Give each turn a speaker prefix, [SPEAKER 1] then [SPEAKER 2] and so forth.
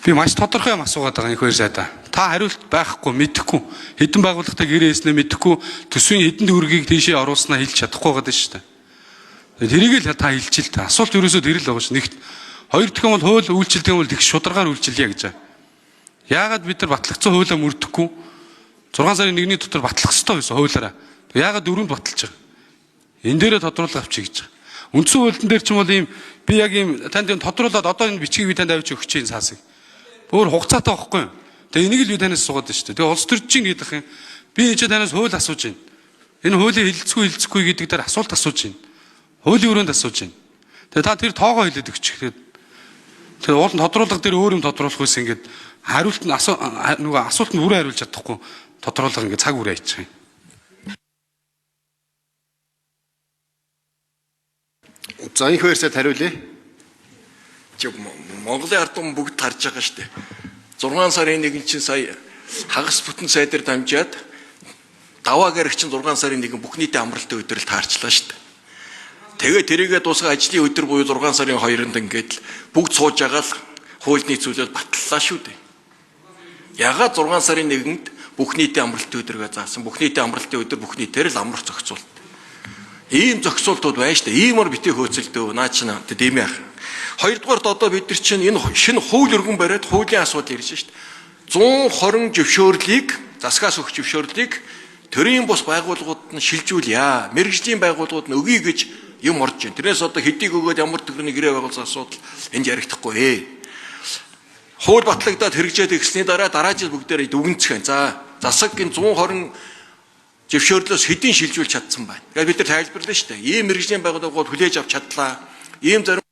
[SPEAKER 1] Би маш тодорхой юм асуугаад байгаа энэ хоёр сайдаа. Та хариулт байхгүй, мэдэхгүй, хэдэн байгууллагатай гэрээ хийснээ мэдэхгүй, төсвийн хэдэн төгрөгийг тийшээ оруулснаа хэлж чадахгүй байгаа даа шүү дээ. Тэрийг л та хэлчихэл та. Асуулт ерөөсөө тэр л байгаа ш. Нэгт. Хоёр дахь нь бол хууль үйлчлдэг юм бол их шударгаар үйлчлэе гэж байгаа. Яагаад бид нар батлагдсан хуулиа мөрдөхгүй 6 сарын 1-ний дотор батлах ёстой байсан хуулиараа. Яагаад 4-нд баталж байгаа? Энэ дээрээ тодруулах авчиг гэж байгаа. Үндсэн хуулийн дээр ч юм бол ийм би яг ийм танд энэ тодруулаад одоо энэ бичгийг би танд авч өгч чинь цаасыг. Өөр хугацаатай байхгүй юу? Тэгээ энийг л би танаас суугаад байна шүү дээ. Тэгээ улс төрчийн гэдэг юм. Би энэ ч танаас хууль асууж байна. Энэ хуулийн хилцэхгүй гэдэг дээр асуулт асууж байна. Хуулийн өрөөнд асууж байна. Тэгээ та тэр тоогоо хэлээд өгч. Тэгээ уулын тодруулга дээр өөр юм тодруулах байсан ингээд хариулт нь нөгөө асуулт нь бүрэн хариулж чадахгүй тодруулга ингээд цаг үрээ хийчих юм.
[SPEAKER 2] За энэ хоёрсад хариулъя. Монголын ард түмэн бүгд харж байгаа шүү дээ. 6 сарын 1 чинь сая хагас бүтэн сайдаар дамжаад даваа гарагч чинь 6 сарын 1 бүх нийтийн амралтын өдрөл таарчлаа шүү дээ. Тэгээ тэрийгээ дуусгах ажлын өдөр буюу 6 сарын 2-нд ингээд бүгд сууж байгаа л хуулийн зүйлүүд батллаа шүү дээ. Ягаад 6 сарын 1-нд бүх нийтийн амралтын өдрөө заасан. Бүх нийтийн амралтын өдөр бүх нийтээр л амрах зохицуулт. Ийм зохицуултууд байна шүү дээ. Иймэр битгий хөөцөлдөө наа чинь тийм яах. Хоёрдугаарт одоо бид нар чинь энэ шинэ хууль өргөн бариад хуулийн асуудал ирж шүү дээ. 120 зөвшөөрлийг засгаас өгч зөвшөөрлийг төрийн бус байгууллагууд нь шилжүүлье. Мэргэжлийн байгууллагууд нь өгье гэж юм орж байна. Тэрнээс одоо хэдийг өгөөд ямар төгрөний гэрээ байгуулсан асуудал энд ярихдаггүй. Хууль батлагдаад хэрэгжээд ирсний дараа жил бүгдээрээ дүгнцэх. За засгийн 120 зөвшөөрлөөс хэдийн шилжүүлж чадсан байна. Тэгээд бид нар тайлбарлаа шүү дээ. Ийм мэргэжлийн байгууллагууд хүлээж авч чадлаа. Ийм зарим